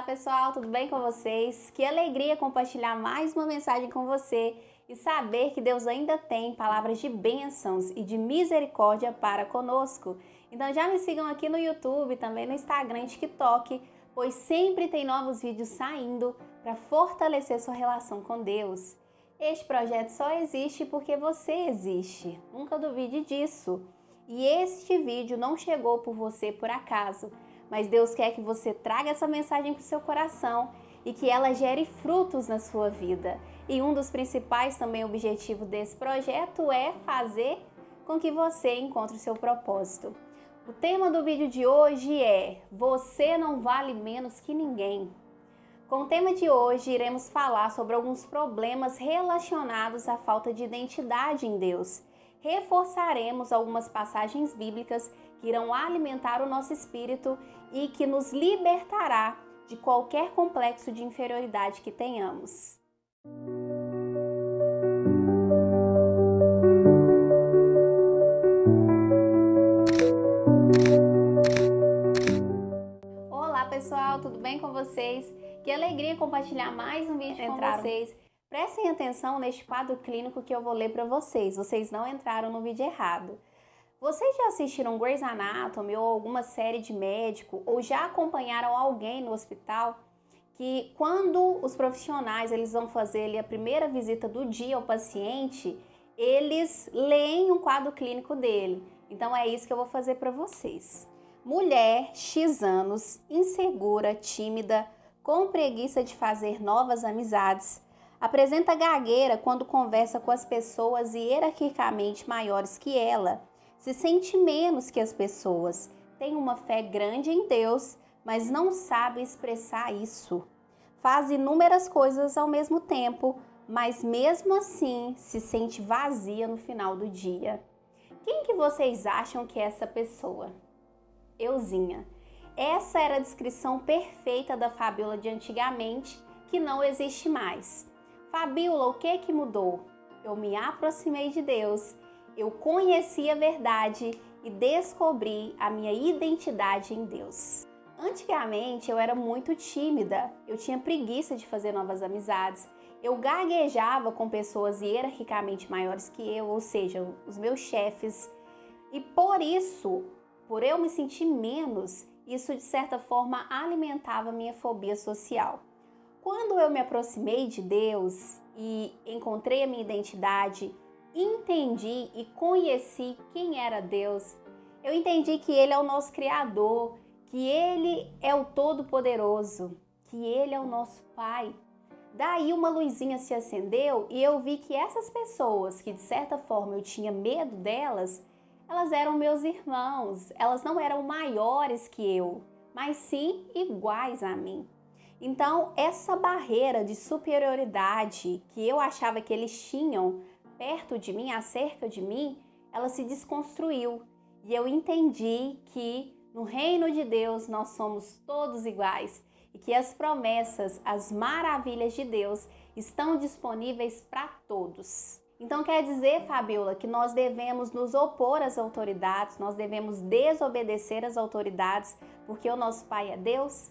pessoal, tudo bem com vocês? Que alegria compartilhar mais uma mensagem com você e saber que Deus ainda tem palavras de bênçãos e de misericórdia para conosco. Então já me sigam aqui no YouTube, também no Instagram e TikTok, pois sempre tem novos vídeos saindo para fortalecer sua relação com Deus. Este projeto só existe porque você existe, nunca duvide disso. E este vídeo não chegou por você por acaso, mas Deus quer que você traga essa mensagem para o seu coração e que ela gere frutos na sua vida. E um dos principais também objetivos desse projeto é fazer com que você encontre o seu propósito. O tema do vídeo de hoje é: você não vale menos que ninguém. Com o tema de hoje, iremos falar sobre alguns problemas relacionados à falta de identidade em Deus. Reforçaremos algumas passagens bíblicas que irão alimentar o nosso espírito e que nos libertará de qualquer complexo de inferioridade que tenhamos. Olá pessoal, tudo bem com vocês? Que alegria compartilhar mais um vídeo com vocês. Prestem atenção neste quadro clínico que eu vou ler para vocês. Vocês não entraram no vídeo errado. Vocês já assistiram Grey's Anatomy ou alguma série de médico ou já acompanharam alguém no hospital que quando os profissionais eles vão fazer ali a primeira visita do dia ao paciente, eles leem um quadro clínico dele. Então é isso que eu vou fazer para vocês. Mulher, X anos, insegura, tímida, com preguiça de fazer novas amizades, apresenta gagueira quando conversa com as pessoas hierarquicamente maiores que ela, se sente menos que as pessoas, tem uma fé grande em Deus, mas não sabe expressar isso. Faz inúmeras coisas ao mesmo tempo, mas mesmo assim se sente vazia no final do dia. Quem que vocês acham que é essa pessoa? Euzinha. Essa era a descrição perfeita da Fabiola de antigamente, que não existe mais. Fabiola, o que mudou? Eu me aproximei de Deus, eu conheci a verdade e descobri a minha identidade em Deus. Antigamente eu era muito tímida, eu tinha preguiça de fazer novas amizades, eu gaguejava com pessoas hierarquicamente maiores que eu, ou seja, os meus chefes, e por eu me sentir menos, isso de certa forma alimentava minha fobia social. Quando eu me aproximei de Deus e encontrei a minha identidade, entendi e conheci quem era Deus, eu entendi que Ele é o nosso Criador, que Ele é o Todo-Poderoso, que Ele é o nosso Pai. Daí uma luzinha se acendeu e eu vi que essas pessoas, que de certa forma eu tinha medo delas, elas eram meus irmãos, elas não eram maiores que eu, mas sim iguais a mim. Então, essa barreira de superioridade que eu achava que eles tinham perto de mim, acerca de mim, ela se desconstruiu. E eu entendi que no reino de Deus nós somos todos iguais e que as promessas, as maravilhas de Deus estão disponíveis para todos. Então quer dizer, Fabiola, que nós devemos nos opor às autoridades, nós devemos desobedecer às autoridades porque o nosso Pai é Deus?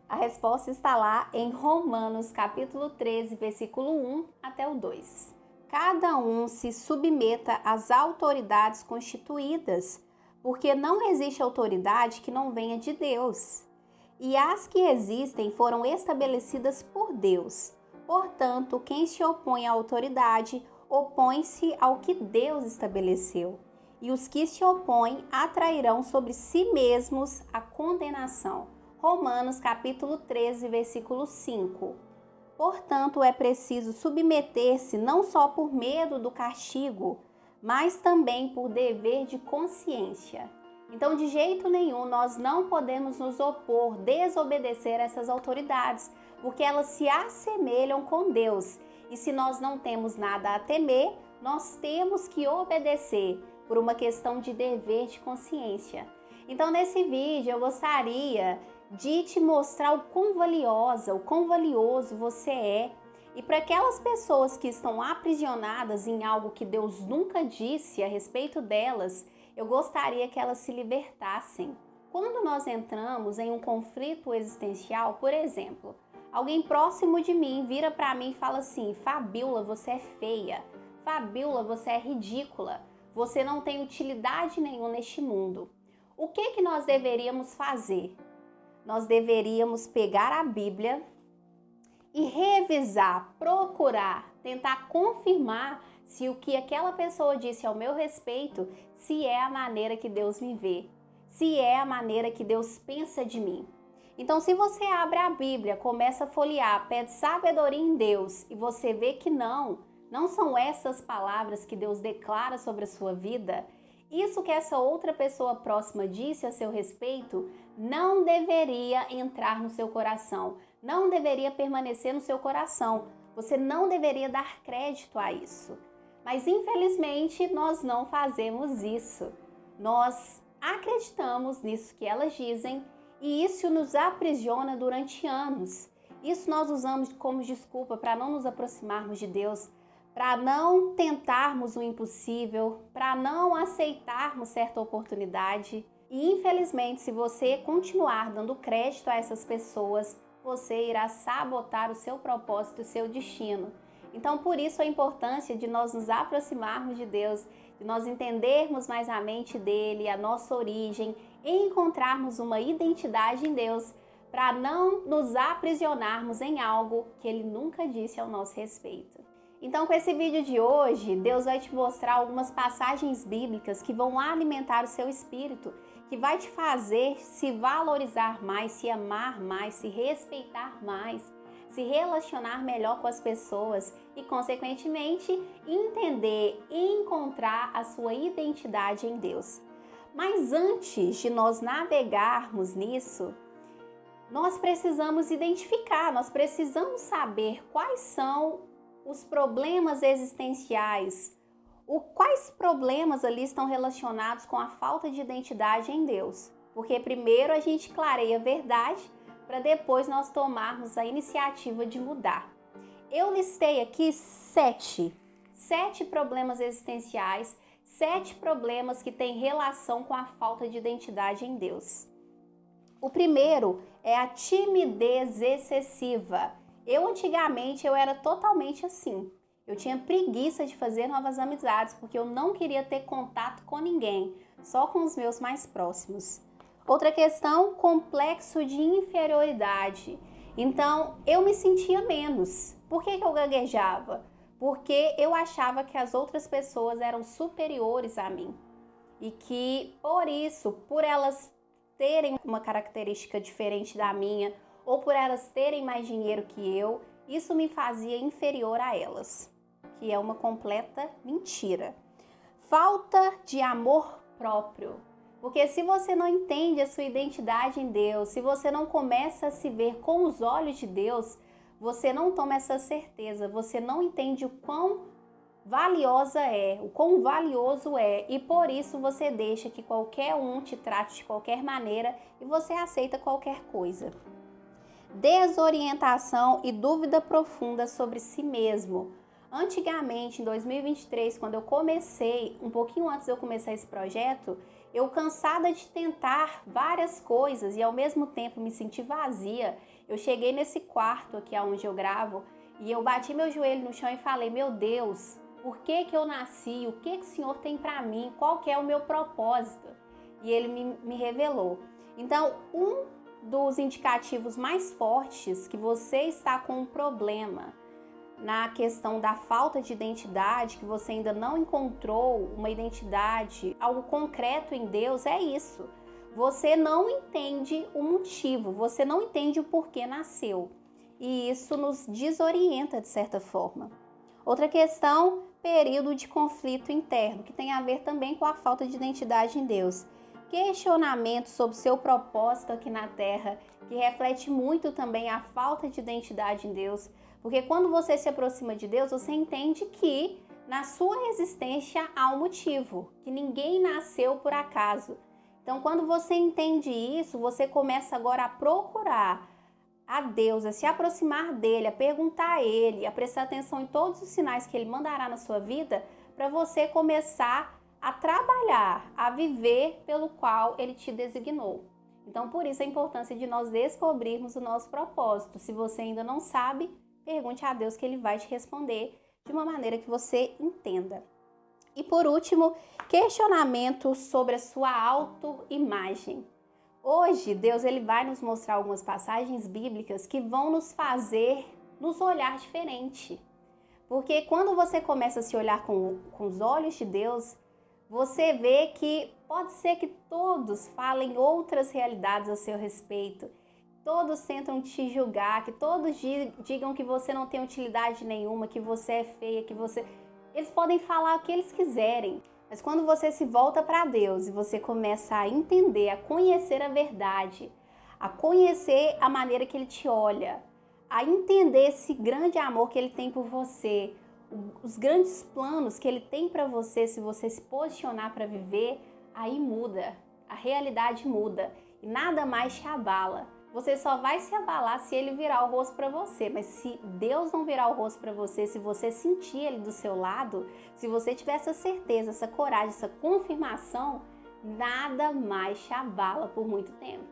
A resposta está lá em Romanos capítulo 13, versículo 1 até o 2. Cada um se submeta às autoridades constituídas, porque não existe autoridade que não venha de Deus. E as que existem foram estabelecidas por Deus. Portanto, quem se opõe à autoridade opõe-se ao que Deus estabeleceu. E os que se opõem atrairão sobre si mesmos a condenação. Romanos capítulo 13, versículo 5. Portanto, é preciso submeter-se não só por medo do castigo, mas também por dever de consciência. Então, de jeito nenhum, nós não podemos nos opor, desobedecer essas autoridades, porque elas se assemelham com Deus. E se nós não temos nada a temer, nós temos que obedecer por uma questão de dever de consciência. Então, nesse vídeo, eu gostaria de te mostrar o quão valiosa, o quão valioso você é. E para aquelas pessoas que estão aprisionadas em algo que Deus nunca disse a respeito delas, eu gostaria que elas se libertassem. Quando nós entramos em um conflito existencial, por exemplo, alguém próximo de mim vira para mim e fala assim: Fabíola, você é feia. Fabíola, você é ridícula. Você não tem utilidade nenhuma neste mundo. O que nós deveríamos fazer? Nós deveríamos pegar a Bíblia e revisar, procurar, tentar confirmar se o que aquela pessoa disse ao meu respeito, se é a maneira que Deus me vê, se é a maneira que Deus pensa de mim. Então, se você abre a Bíblia, começa a folhear, pede sabedoria em Deus e você vê que não são essas palavras que Deus declara sobre a sua vida, isso que essa outra pessoa próxima disse a seu respeito não deveria entrar no seu coração, não deveria permanecer no seu coração. Você não deveria dar crédito a isso. Mas infelizmente nós não fazemos isso. Nós acreditamos nisso que elas dizem e isso nos aprisiona durante anos. Isso nós usamos como desculpa para não nos aproximarmos de Deus, para não tentarmos o impossível, para não aceitarmos certa oportunidade. E infelizmente, se você continuar dando crédito a essas pessoas, você irá sabotar o seu propósito, o seu destino. Então, por isso a importância de nós nos aproximarmos de Deus, de nós entendermos mais a mente dele, a nossa origem, e encontrarmos uma identidade em Deus, para não nos aprisionarmos em algo que ele nunca disse ao nosso respeito. Então, com esse vídeo de hoje, Deus vai te mostrar algumas passagens bíblicas que vão alimentar o seu espírito, que vai te fazer se valorizar mais, se amar mais, se respeitar mais, se relacionar melhor com as pessoas e, consequentemente, entender e encontrar a sua identidade em Deus. Mas antes de nós navegarmos nisso, nós precisamos identificar, nós precisamos saber quais são os problemas existenciais, quais problemas ali estão relacionados com a falta de identidade em Deus. Porque primeiro a gente clareia a verdade para depois nós tomarmos a iniciativa de mudar. Eu listei aqui 7 problemas existenciais, 7 problemas que têm relação com a falta de identidade em Deus. O primeiro é a timidez excessiva. Antigamente eu era totalmente assim. Eu tinha preguiça de fazer novas amizades porque eu não queria ter contato com ninguém, só com os meus mais próximos. Outra questão, complexo de inferioridade. Então, eu me sentia menos. Por que eu gaguejava? Porque eu achava que as outras pessoas eram superiores a mim. E que, por isso, por elas terem uma característica diferente da minha, ou por elas terem mais dinheiro que eu, isso me fazia inferior a elas, que é uma completa mentira. Falta de amor próprio. Porque se você não entende a sua identidade em Deus, se você não começa a se ver com os olhos de Deus, você não toma essa certeza, você não entende o quão valiosa é, o quão valioso é, e por isso você deixa que qualquer um te trate de qualquer maneira e você aceita qualquer coisa. Desorientação e dúvida profunda sobre si mesmo. Antigamente, em 2023, quando eu comecei, um pouquinho antes de eu começar esse projeto, eu cansada de tentar várias coisas e ao mesmo tempo me sentir vazia, eu cheguei nesse quarto aqui onde eu gravo e eu bati meu joelho no chão e falei: meu Deus, por que eu nasci? O que o Senhor tem para mim? Qual que é o meu propósito? E Ele me revelou. Então, dos indicativos mais fortes que você está com um problema na questão da falta de identidade, que você ainda não encontrou uma identidade, algo concreto em Deus, é isso. Você não entende o motivo, você não entende o porquê nasceu. E isso nos desorienta de certa forma. Outra questão, período de conflito interno, que tem a ver também com a falta de identidade em Deus. Questionamento sobre seu propósito aqui na Terra, que reflete muito também a falta de identidade em Deus, porque quando você se aproxima de Deus, você entende que na sua existência há um motivo, que ninguém nasceu por acaso. Então, quando você entende isso, você começa agora a procurar a Deus, a se aproximar dele, a perguntar a ele, a prestar atenção em todos os sinais que ele mandará na sua vida, para você começar a trabalhar, a viver pelo qual ele te designou. Então, por isso a importância de nós descobrirmos o nosso propósito. Se você ainda não sabe, pergunte a Deus que Ele vai te responder de uma maneira que você entenda. E por último, questionamento sobre a sua autoimagem. Hoje, Deus ele vai nos mostrar algumas passagens bíblicas que vão nos fazer nos olhar diferente. Porque quando você começa a se olhar com os olhos de Deus, você vê que pode ser que todos falem outras realidades a seu respeito. Todos tentam te julgar, que todos digam que você não tem utilidade nenhuma, que você é feia, que você... Eles podem falar o que eles quiserem. Mas quando você se volta para Deus e você começa a entender, a conhecer a verdade, a conhecer a maneira que Ele te olha, a entender esse grande amor que Ele tem por você, os grandes planos que Ele tem para você, se você se posicionar para viver, aí muda, a realidade muda e nada mais te abala. Você só vai se abalar se Ele virar o rosto para você, mas se Deus não virar o rosto para você, se você sentir Ele do seu lado, se você tiver essa certeza, essa coragem, essa confirmação, nada mais te abala por muito tempo.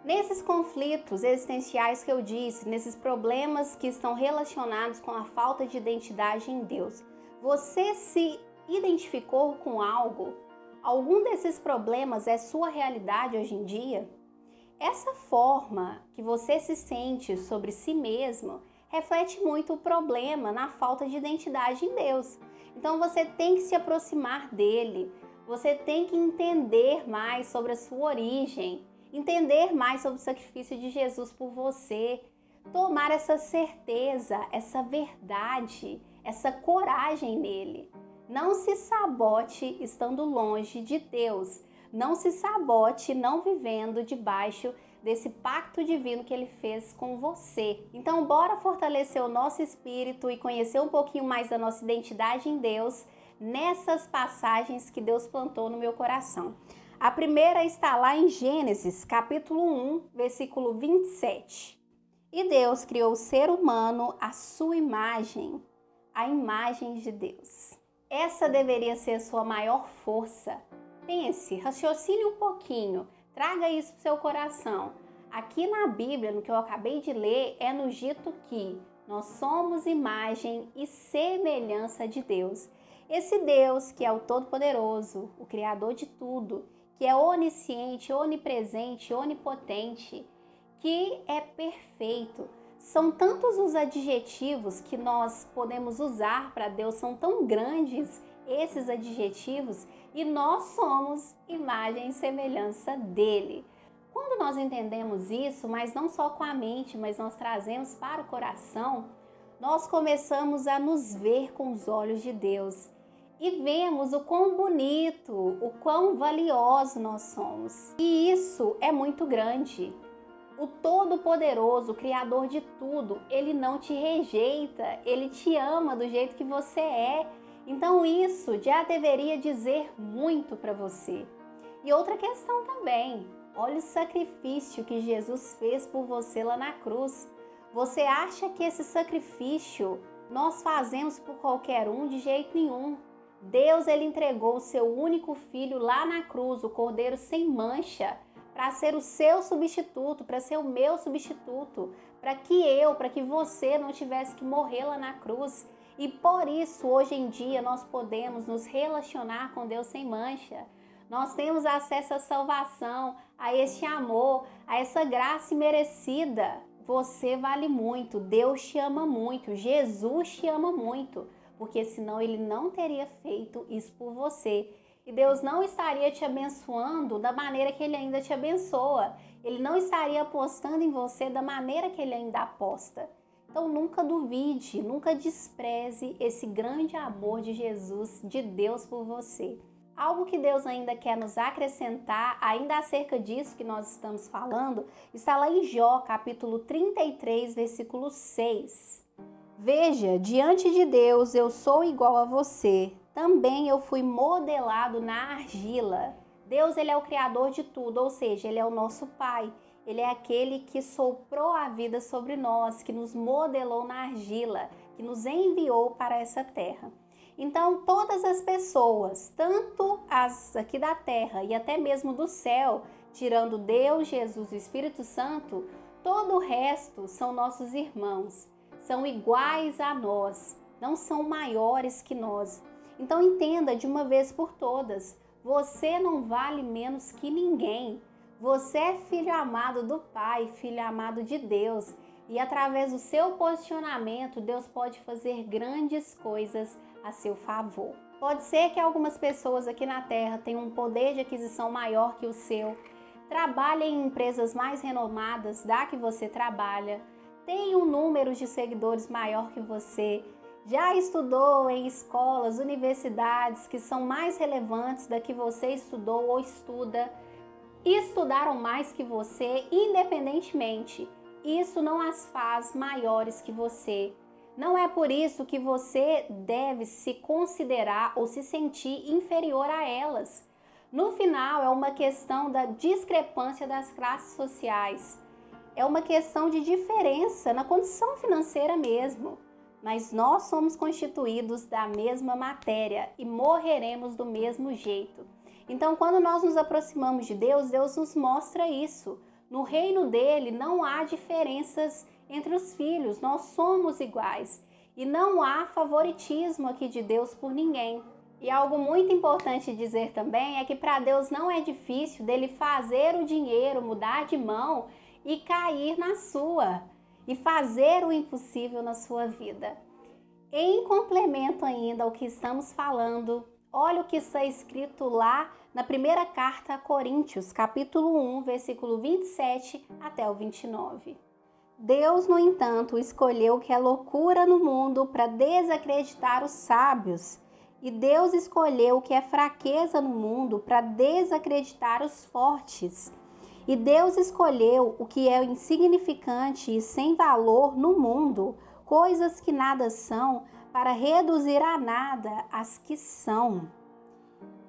Nesses conflitos existenciais que eu disse, nesses problemas que estão relacionados com a falta de identidade em Deus, você se identificou com algo? Algum desses problemas é sua realidade hoje em dia? Essa forma que você se sente sobre si mesmo reflete muito o problema na falta de identidade em Deus. Então você tem que se aproximar dele, você tem que entender mais sobre a sua origem, entender mais sobre o sacrifício de Jesus por você, tomar essa certeza, essa verdade, essa coragem nele. Não se sabote estando longe de Deus. Não se sabote não vivendo debaixo desse pacto divino que Ele fez com você. Então, bora fortalecer o nosso espírito e conhecer um pouquinho mais da nossa identidade em Deus nessas passagens que Deus plantou no meu coração. A primeira está lá em Gênesis, capítulo 1, versículo 27. E Deus criou o ser humano à sua imagem, a imagem de Deus. Essa deveria ser a sua maior força. Pense, raciocine um pouquinho, traga isso para o seu coração. Aqui na Bíblia, no que eu acabei de ler, é nos dito que nós somos imagem e semelhança de Deus. Esse Deus que é o Todo-Poderoso, o Criador de tudo, que é onisciente, onipresente, onipotente, que é perfeito. São tantos os adjetivos que nós podemos usar para Deus, são tão grandes esses adjetivos, e nós somos imagem e semelhança dele. Quando nós entendemos isso, mas não só com a mente, mas nós trazemos para o coração, nós começamos a nos ver com os olhos de Deus e vemos o quão bonito, o quão valioso nós somos. E isso é muito grande. O Todo-Poderoso, o Criador de tudo, Ele não te rejeita, Ele te ama do jeito que você é. Então isso já deveria dizer muito para você. E outra questão também, olha o sacrifício que Jesus fez por você lá na cruz. Você acha que esse sacrifício nós fazemos por qualquer um? De jeito nenhum. Deus ele entregou o seu único filho lá na cruz, o Cordeiro sem mancha, para ser o seu substituto, para ser o meu substituto, para que você não tivesse que morrer lá na cruz. E por isso, hoje em dia, nós podemos nos relacionar com Deus sem mancha. Nós temos acesso à salvação, a esse amor, a essa graça imerecida. Você vale muito, Deus te ama muito, Jesus te ama muito, porque senão Ele não teria feito isso por você. E Deus não estaria te abençoando da maneira que Ele ainda te abençoa. Ele não estaria apostando em você da maneira que Ele ainda aposta. Então nunca duvide, nunca despreze esse grande amor de Jesus, de Deus por você. Algo que Deus ainda quer nos acrescentar, ainda acerca disso que nós estamos falando, está lá em Jó, capítulo 33, versículo 6. Veja, diante de Deus eu sou igual a você, também eu fui modelado na argila. Deus ele é o Criador de tudo, ou seja, Ele é o nosso Pai. Ele é aquele que soprou a vida sobre nós, que nos modelou na argila, que nos enviou para essa terra. Então, todas as pessoas, tanto as aqui da terra e até mesmo do céu, Tirando Deus, Jesus e o Espírito Santo, todo o resto são nossos irmãos, são iguais a nós, não são maiores que nós. Então entenda de uma vez por todas, você não vale menos que ninguém. Você é filho amado do Pai, filho amado de Deus. E através do seu posicionamento, Deus pode fazer grandes coisas a seu favor. Pode ser que algumas pessoas aqui na Terra tenham um poder de aquisição maior que o seu, trabalhem em empresas mais renomadas da que você trabalha, tenham um número de seguidores maior que você, já estudou em escolas, universidades que são mais relevantes da que você estudou ou estuda, estudaram mais que você, independentemente. Isso não as faz maiores que você. Não é por isso que você deve se considerar ou se sentir inferior a elas. No final, é uma questão da discrepância das classes sociais. É uma questão de diferença na condição financeira mesmo. Mas nós somos constituídos da mesma matéria e morreremos do mesmo jeito. Então, quando nós nos aproximamos de Deus, Deus nos mostra isso. No reino dele não há diferenças entre os filhos, nós somos iguais. E não há favoritismo aqui de Deus por ninguém. E algo muito importante dizer também é que para Deus não é difícil dele fazer o dinheiro mudar de mão e cair na sua, e fazer o impossível na sua vida. Em complemento ainda ao que estamos falando, olha o que está escrito lá na primeira carta a Coríntios, capítulo 1, versículo 27 até o 29. Deus, no entanto, escolheu o que é loucura no mundo para desacreditar os sábios, e Deus escolheu o que é fraqueza no mundo para desacreditar os fortes. E Deus escolheu o que é insignificante e sem valor no mundo, coisas que nada são, para reduzir a nada as que são.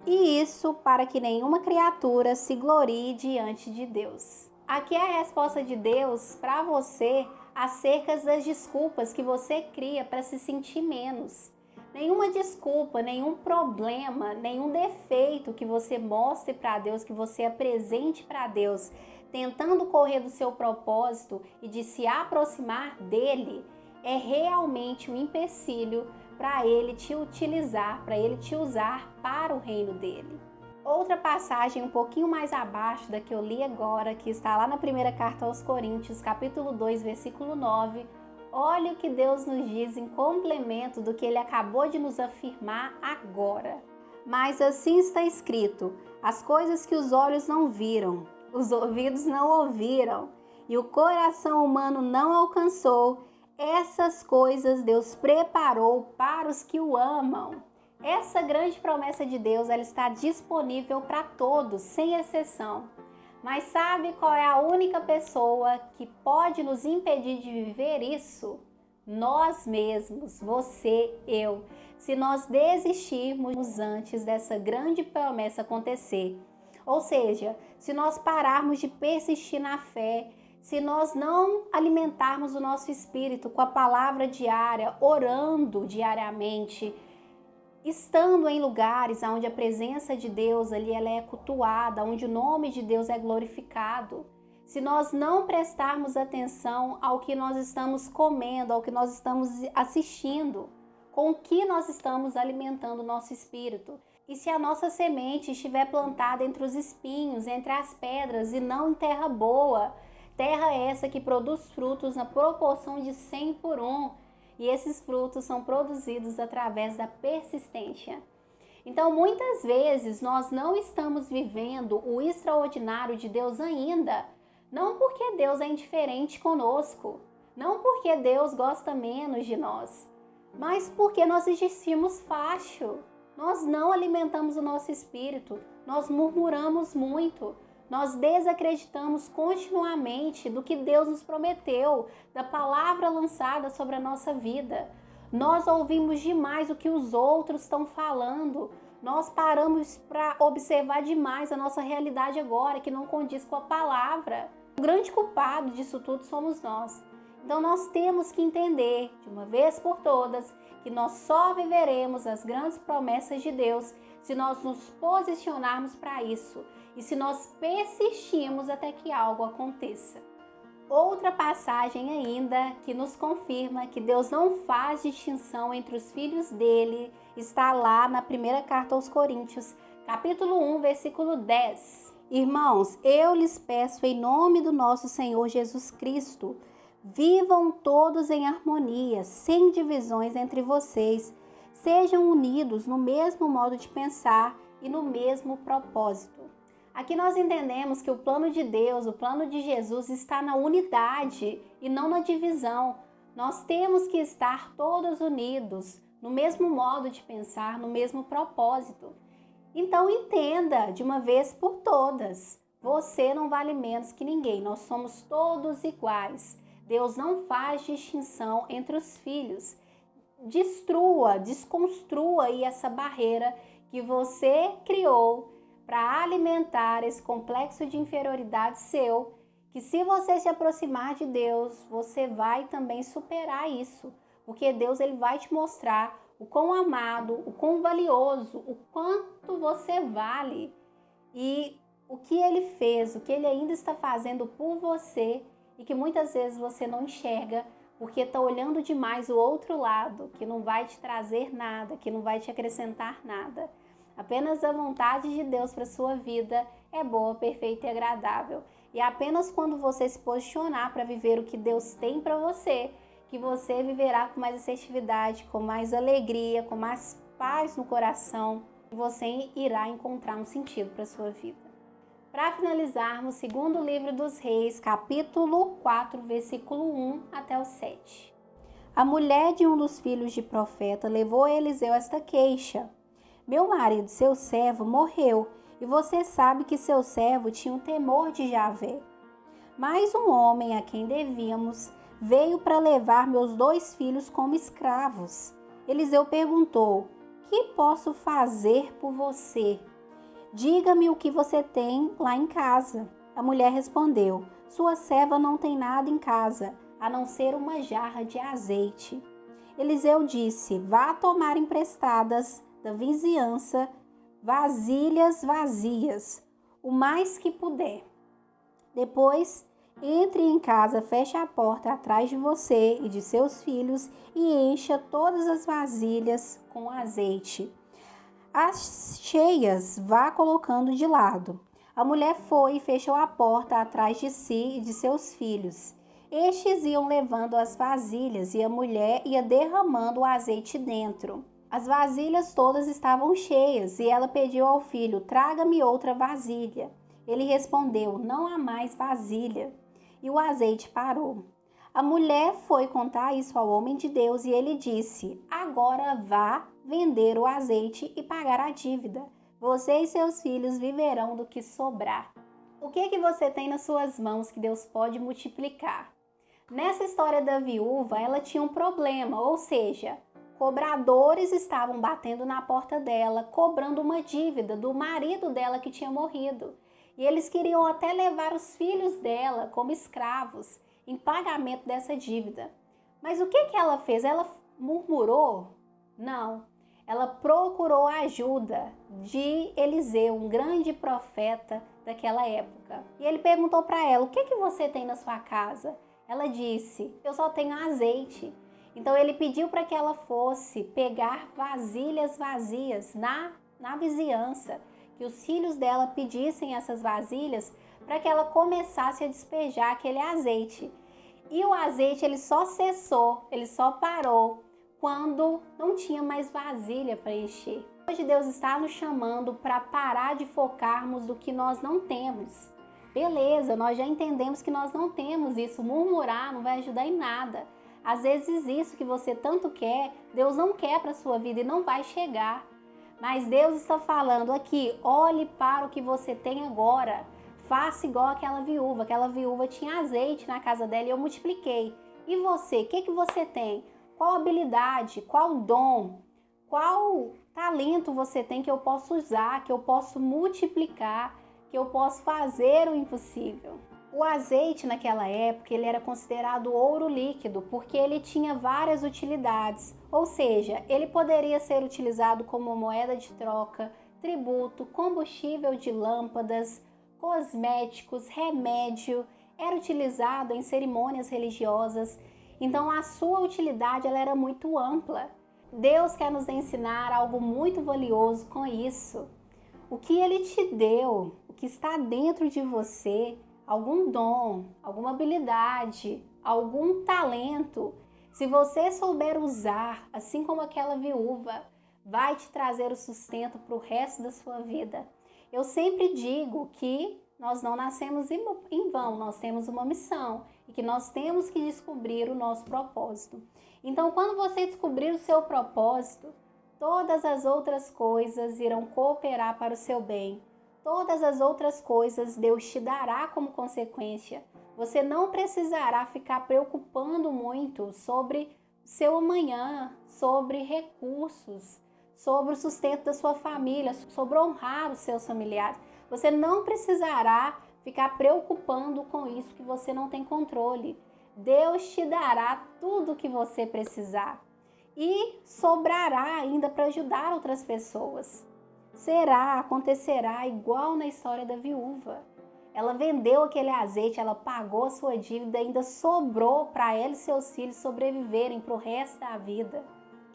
E isso para que nenhuma criatura se glorie diante de Deus. Aqui é a resposta de Deus para você acerca das desculpas que você cria para se sentir menos. Nenhuma desculpa, nenhum problema, nenhum defeito que você mostre para Deus, que você apresente para Deus, tentando correr do seu propósito e de se aproximar dele, é realmente um empecilho para ele te utilizar, para ele te usar para o reino dele. Outra passagem um pouquinho mais abaixo da que eu li agora, que está lá na primeira carta aos Coríntios, capítulo 2, versículo 9, olha o que Deus nos diz em complemento do que ele acabou de nos afirmar agora. Mas assim está escrito: as coisas que os olhos não viram, os ouvidos não ouviram e o coração humano não alcançou, essas coisas Deus preparou para os que o amam. Essa grande promessa de Deus, ela está disponível para todos, sem exceção. Mas sabe qual é a única pessoa que pode nos impedir de viver isso? Nós mesmos, você, eu. Se nós desistirmos antes dessa grande promessa acontecer. Ou seja, se nós pararmos de persistir na fé, se nós não alimentarmos o nosso espírito com a palavra diária, orando diariamente, estando em lugares onde a presença de Deus ali ela é cultuada, onde o nome de Deus é glorificado, se nós não prestarmos atenção ao que nós estamos comendo, ao que nós estamos assistindo, com o que nós estamos alimentando o nosso espírito, e se a nossa semente estiver plantada entre os espinhos, entre as pedras e não em terra boa, terra essa que produz frutos na proporção de 100 por 1, e esses frutos são produzidos através da persistência. Então, muitas vezes, nós não estamos vivendo o extraordinário de Deus ainda, não porque Deus é indiferente conosco, não porque Deus gosta menos de nós, mas porque nós existimos facho, nós não alimentamos o nosso espírito, nós murmuramos muito, nós desacreditamos continuamente do que Deus nos prometeu, da palavra lançada sobre a nossa vida. Nós ouvimos demais o que os outros estão falando. Nós paramos para observar demais a nossa realidade agora, que não condiz com a palavra. O grande culpado disso tudo somos nós. Então nós temos que entender, de uma vez por todas, que nós só viveremos as grandes promessas de Deus se nós nos posicionarmos para isso e se nós persistirmos até que algo aconteça. Outra passagem ainda que nos confirma que Deus não faz distinção entre os filhos dele está lá na primeira carta aos Coríntios, capítulo 1, versículo 10. Irmãos, eu lhes peço em nome do nosso Senhor Jesus Cristo, vivam todos em harmonia, sem divisões entre vocês, sejam unidos no mesmo modo de pensar e no mesmo propósito. Aqui nós entendemos que o plano de Deus, o plano de Jesus está na unidade e não na divisão. Nós temos que estar todos unidos, no mesmo modo de pensar, no mesmo propósito. Então entenda de uma vez por todas, você não vale menos que ninguém, nós somos todos iguais. Deus não faz distinção entre os filhos. Destrua, desconstrua aí essa barreira que você criou para alimentar esse complexo de inferioridade seu, que se você se aproximar de Deus, você vai também superar isso, porque Deus ele vai te mostrar o quão amado, o quão valioso, o quanto você vale e o que ele fez, o que ele ainda está fazendo por você e que muitas vezes você não enxerga porque está olhando demais o outro lado, que não vai te trazer nada, que não vai te acrescentar nada. Apenas a vontade de Deus para a sua vida é boa, perfeita e agradável. E é apenas quando você se posicionar para viver o que Deus tem para você, que você viverá com mais assertividade, com mais alegria, com mais paz no coração, e você irá encontrar um sentido para a sua vida. Para finalizarmos, segundo livro dos Reis, capítulo 4, versículo 1 até o 7. A mulher de um dos filhos de profeta levou a Eliseu esta queixa: meu marido, seu servo, morreu, e você sabe que seu servo tinha um temor de Javé. Mas um homem a quem devíamos veio para levar meus 2 filhos como escravos. Eliseu perguntou: que posso fazer por você? Diga-me o que você tem lá em casa. A mulher respondeu: sua serva não tem nada em casa, a não ser uma jarra de azeite. Eliseu disse: vá tomar emprestadas da vizinhança vasilhas vazias, o mais que puder. Depois, entre em casa, feche a porta atrás de você e de seus filhos e encha todas as vasilhas com azeite. As cheias vá colocando de lado. A mulher foi e fechou a porta atrás de si e de seus filhos. Estes iam levando as vasilhas e a mulher ia derramando o azeite dentro. As vasilhas todas estavam cheias e ela pediu ao filho: traga-me outra vasilha. Ele respondeu: não há mais vasilha. E o azeite parou. A mulher foi contar isso ao homem de Deus e ele disse: agora vá vender o azeite e pagar a dívida. Você e seus filhos viverão do que sobrar. O que você tem nas suas mãos que Deus pode multiplicar? Nessa história da viúva, ela tinha um problema, ou seja, cobradores estavam batendo na porta dela, cobrando uma dívida do marido dela que tinha morrido. E eles queriam até levar os filhos dela como escravos em pagamento dessa dívida. Mas o que ela fez? Ela murmurou? Não. Ela procurou a ajuda de Eliseu, um grande profeta daquela época. E ele perguntou para ela: o que você tem na sua casa? Ela disse: eu só tenho azeite. Então ele pediu para que ela fosse pegar vasilhas vazias na vizinhança, que os filhos dela pedissem essas vasilhas para que ela começasse a despejar aquele azeite. E o azeite ele só cessou, ele só parou quando não tinha mais vasilha para encher. Hoje Deus está nos chamando para parar de focarmos do que nós não temos. Beleza, nós já entendemos que nós não temos isso, murmurar não vai ajudar em nada. Às vezes isso que você tanto quer, Deus não quer para a sua vida e não vai chegar. Mas Deus está falando aqui: olhe para o que você tem agora. Faça igual aquela viúva tinha azeite na casa dela e eu multipliquei. E você, o que você tem? Qual habilidade, qual dom, qual talento você tem que eu posso usar, que eu posso multiplicar, que eu posso fazer o impossível? O azeite naquela época ele era considerado ouro líquido porque ele tinha várias utilidades, ou seja, ele poderia ser utilizado como moeda de troca, tributo, combustível de lâmpadas, cosméticos, remédio, era utilizado em cerimônias religiosas, então a sua utilidade ela era muito ampla. Deus quer nos ensinar algo muito valioso com isso. O que Ele te deu, o que está dentro de você, algum dom, alguma habilidade, algum talento, se você souber usar, assim como aquela viúva, vai te trazer o sustento para o resto da sua vida. Eu sempre digo que nós não nascemos em vão, nós temos uma missão e que nós temos que descobrir o nosso propósito. Então, quando você descobrir o seu propósito, todas as outras coisas irão cooperar para o seu bem. Todas as outras coisas Deus te dará como consequência. Você não precisará ficar preocupando muito sobre o seu amanhã, sobre recursos, sobre o sustento da sua família, sobre honrar os seus familiares. Você não precisará ficar preocupando com isso que você não tem controle. Deus te dará tudo o que você precisar e sobrará ainda para ajudar outras pessoas. Acontecerá igual na história da viúva. Ela vendeu aquele azeite, ela pagou a sua dívida, ainda sobrou para ela e seus filhos sobreviverem para o resto da vida.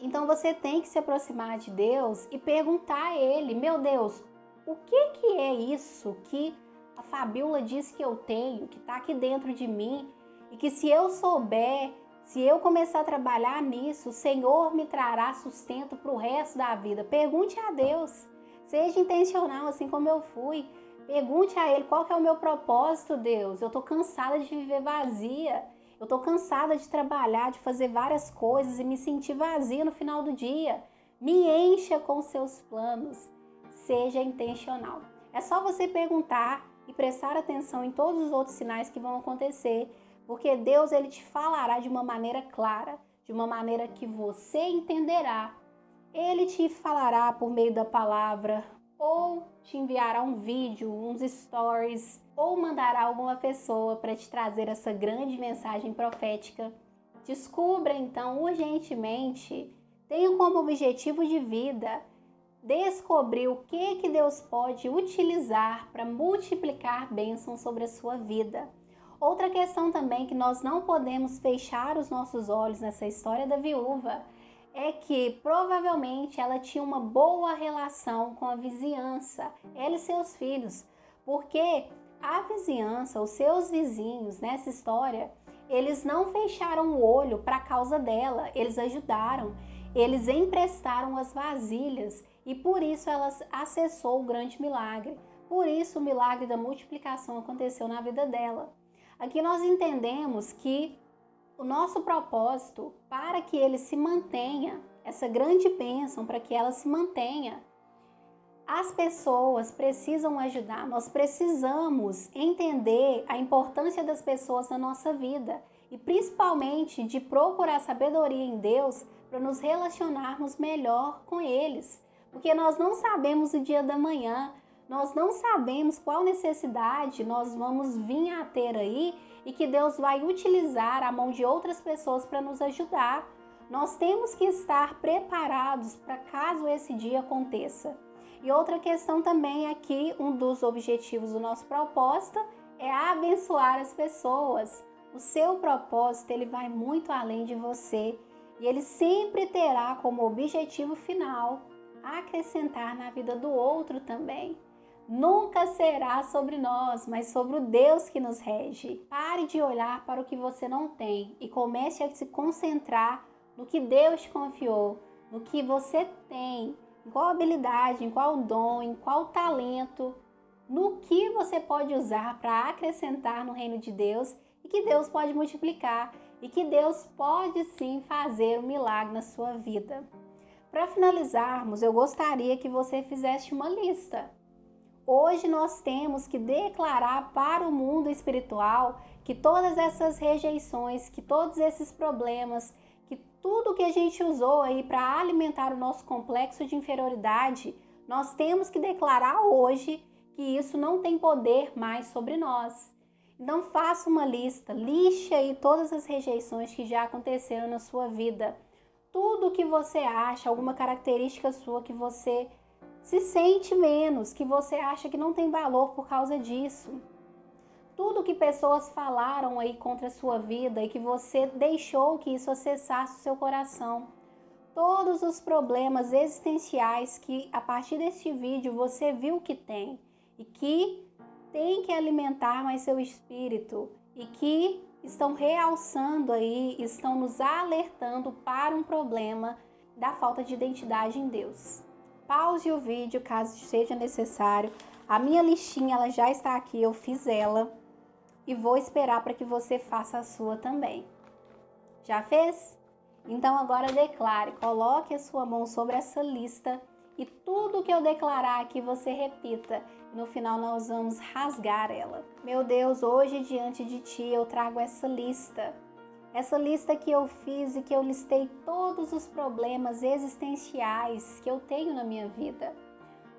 Então você tem que se aproximar de Deus e perguntar a Ele, meu Deus, o que é isso que a Fabíola diz que eu tenho, que está aqui dentro de mim e que se eu souber, se eu começar a trabalhar nisso, o Senhor me trará sustento para o resto da vida. Pergunte a Deus. Seja intencional, assim como eu fui. Pergunte a Ele, qual que é o meu propósito, Deus? Eu estou cansada de viver vazia. Eu estou cansada de trabalhar, de fazer várias coisas e me sentir vazia no final do dia. Me encha com os seus planos. Seja intencional. É só você perguntar e prestar atenção em todos os outros sinais que vão acontecer, porque Deus ele te falará de uma maneira clara, de uma maneira que você entenderá. Ele te falará por meio da palavra, ou te enviará um vídeo, uns stories, ou mandará alguma pessoa para te trazer essa grande mensagem profética. Descubra então urgentemente, tenha como objetivo de vida descobrir o que Deus pode utilizar para multiplicar bênçãos sobre a sua vida. Outra questão também que nós não podemos fechar os nossos olhos nessa história da viúva é que provavelmente ela tinha uma boa relação com a vizinhança, ela e seus filhos, porque a vizinhança, os seus vizinhos nessa história, eles não fecharam o olho para a causa dela, eles ajudaram, eles emprestaram as vasilhas e por isso ela acessou o grande milagre, por isso o milagre da multiplicação aconteceu na vida dela. Aqui nós entendemos que o nosso propósito, para que ele se mantenha, essa grande bênção, para que ela se mantenha, as pessoas precisam ajudar, nós precisamos entender a importância das pessoas na nossa vida e principalmente de procurar sabedoria em Deus para nos relacionarmos melhor com eles, porque nós não sabemos o dia da manhã, nós não sabemos qual necessidade nós vamos vir a ter aí e que Deus vai utilizar a mão de outras pessoas para nos ajudar. Nós temos que estar preparados para caso esse dia aconteça. E outra questão também é que um dos objetivos do nosso propósito é abençoar as pessoas. O seu propósito ele vai muito além de você e ele sempre terá como objetivo final acrescentar na vida do outro também. Nunca será sobre nós, mas sobre o Deus que nos rege. Pare de olhar para o que você não tem e comece a se concentrar no que Deus te confiou, no que você tem, em qual habilidade, em qual dom, em qual talento, no que você pode usar para acrescentar no reino de Deus e que Deus pode multiplicar e que Deus pode sim fazer um milagre na sua vida. Para finalizarmos, eu gostaria que você fizesse uma lista. Hoje nós temos que declarar para o mundo espiritual que todas essas rejeições, que todos esses problemas, que tudo que a gente usou aí para alimentar o nosso complexo de inferioridade, nós temos que declarar hoje que isso não tem poder mais sobre nós. Então faça uma lista, lixe aí todas as rejeições que já aconteceram na sua vida. Tudo que você acha, alguma característica sua que você se sente menos, que você acha que não tem valor por causa disso. Tudo que pessoas falaram aí contra a sua vida e que você deixou que isso acessasse o seu coração. Todos os problemas existenciais que a partir deste vídeo você viu que tem e que tem que alimentar mais seu espírito e que estão realçando aí, estão nos alertando para um problema da falta de identidade em Deus. Pause o vídeo caso seja necessário. A minha listinha ela já está aqui, eu fiz ela e vou esperar para que você faça a sua também. Já fez? Então agora declare, coloque a sua mão sobre essa lista e tudo que eu declarar aqui você repita. No final nós vamos rasgar ela. Meu Deus, hoje diante de Ti eu trago essa lista. Essa lista que eu fiz e que eu listei todos os problemas existenciais que eu tenho na minha vida.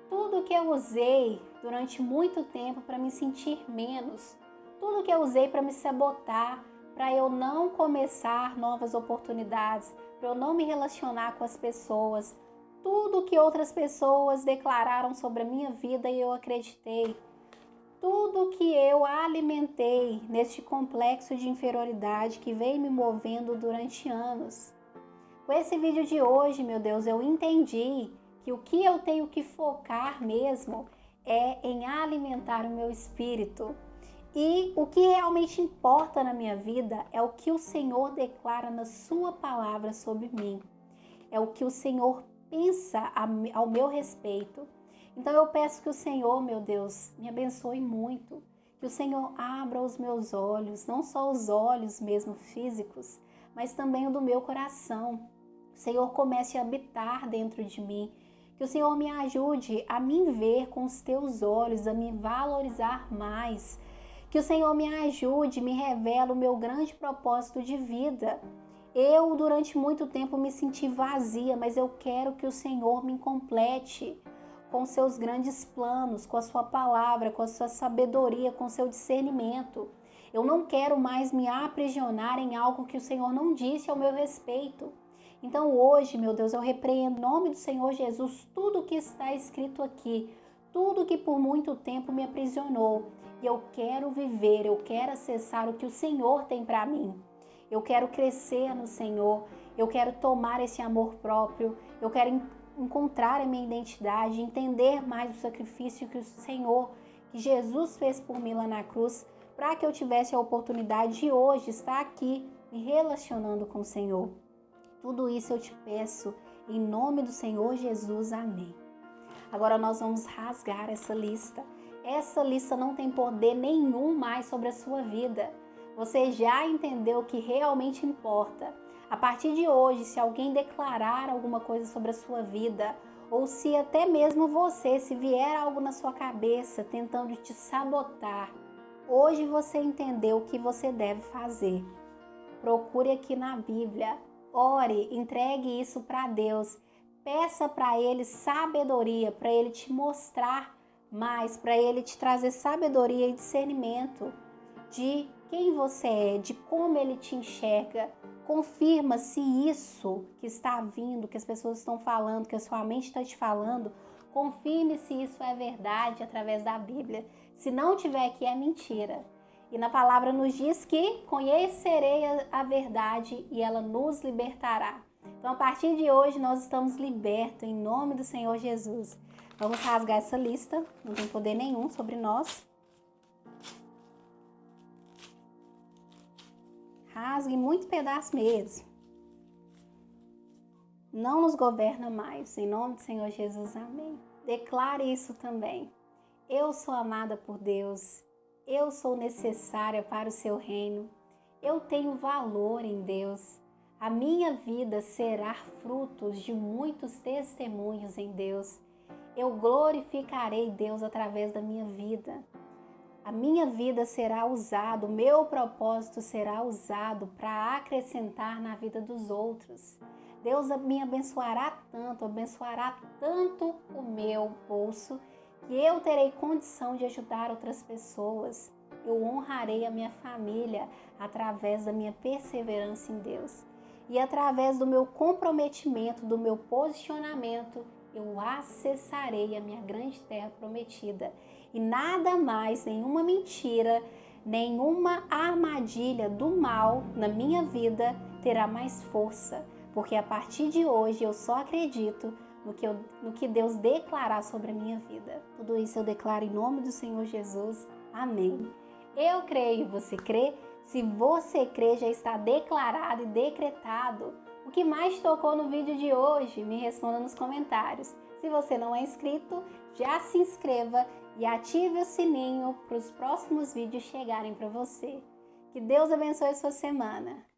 Tudo que eu usei durante muito tempo para me sentir menos. Tudo que eu usei para me sabotar, para eu não começar novas oportunidades, para eu não me relacionar com as pessoas. Tudo que outras pessoas declararam sobre a minha vida e eu acreditei. Tudo que eu alimentei neste complexo de inferioridade que vem me movendo durante anos. Com esse vídeo de hoje, meu Deus, eu entendi que o que eu tenho que focar mesmo é em alimentar o meu espírito. E o que realmente importa na minha vida é o que o Senhor declara na sua palavra sobre mim. É o que o Senhor pensa ao meu respeito. Então eu peço que o Senhor, meu Deus, me abençoe muito. Que o Senhor abra os meus olhos, não só os olhos mesmo físicos, mas também o do meu coração. O Senhor comece a habitar dentro de mim. Que o Senhor me ajude a me ver com os teus olhos, a me valorizar mais. Que o Senhor me ajude, me revele o meu grande propósito de vida. Eu, durante muito tempo, me senti vazia, mas eu quero que o Senhor me complete com seus grandes planos, com a sua palavra, com a sua sabedoria, com o seu discernimento. Eu não quero mais me aprisionar em algo que o Senhor não disse ao meu respeito. Então hoje, meu Deus, eu repreendo em nome do Senhor Jesus tudo que está escrito aqui, tudo que por muito tempo me aprisionou. E eu quero viver, eu quero acessar o que o Senhor tem para mim. Eu quero crescer no Senhor, eu quero tomar esse amor próprio, eu quero encontrar a minha identidade, entender mais o sacrifício que o Senhor, que Jesus fez por mim lá na cruz, para que eu tivesse a oportunidade de hoje estar aqui me relacionando com o Senhor. Tudo isso eu te peço em nome do Senhor Jesus, amém. Agora nós vamos rasgar essa lista. Essa lista não tem poder nenhum mais sobre a sua vida. Você já entendeu o que realmente importa. A partir de hoje, se alguém declarar alguma coisa sobre a sua vida, ou se até mesmo você, se vier algo na sua cabeça tentando te sabotar, hoje você entendeu o que você deve fazer. Procure aqui na Bíblia, ore, entregue isso para Deus. Peça para Ele sabedoria, para Ele te mostrar mais, para Ele te trazer sabedoria e discernimento de quem você é, de como Ele te enxerga. Confirma se isso que está vindo, que as pessoas estão falando, que a sua mente está te falando, confirme se isso é verdade através da Bíblia. Se não tiver aqui, é mentira. E na palavra nos diz que conhecerei a verdade e ela nos libertará. Então, a partir de hoje, nós estamos libertos em nome do Senhor Jesus. Vamos rasgar essa lista, não tem poder nenhum sobre nós. Rasgue muito pedaço mesmo. Não nos governa mais, em nome do Senhor Jesus, amém. Declare isso também. Eu sou amada por Deus, eu sou necessária para o seu reino, eu tenho valor em Deus. A minha vida será frutos de muitos testemunhos em Deus. Eu glorificarei Deus através da minha vida. A minha vida será usada, o meu propósito será usado para acrescentar na vida dos outros. Deus me abençoará tanto o meu bolso, que eu terei condição de ajudar outras pessoas. eu honrarei a minha família através da minha perseverança em Deus. E através do meu comprometimento, do meu posicionamento, eu acessarei a minha grande terra prometida. E nada mais, nenhuma mentira, nenhuma armadilha do mal na minha vida terá mais força. Porque a partir de hoje eu só acredito no que Deus declarar sobre a minha vida. Tudo isso eu declaro em nome do Senhor Jesus. Amém. Eu creio, você crê? Se você crê, já está declarado e decretado. O que mais tocou no vídeo de hoje? Me responda nos comentários. Se você não é inscrito, já se inscreva e ative o sininho para os próximos vídeos chegarem para você. Que Deus abençoe a sua semana.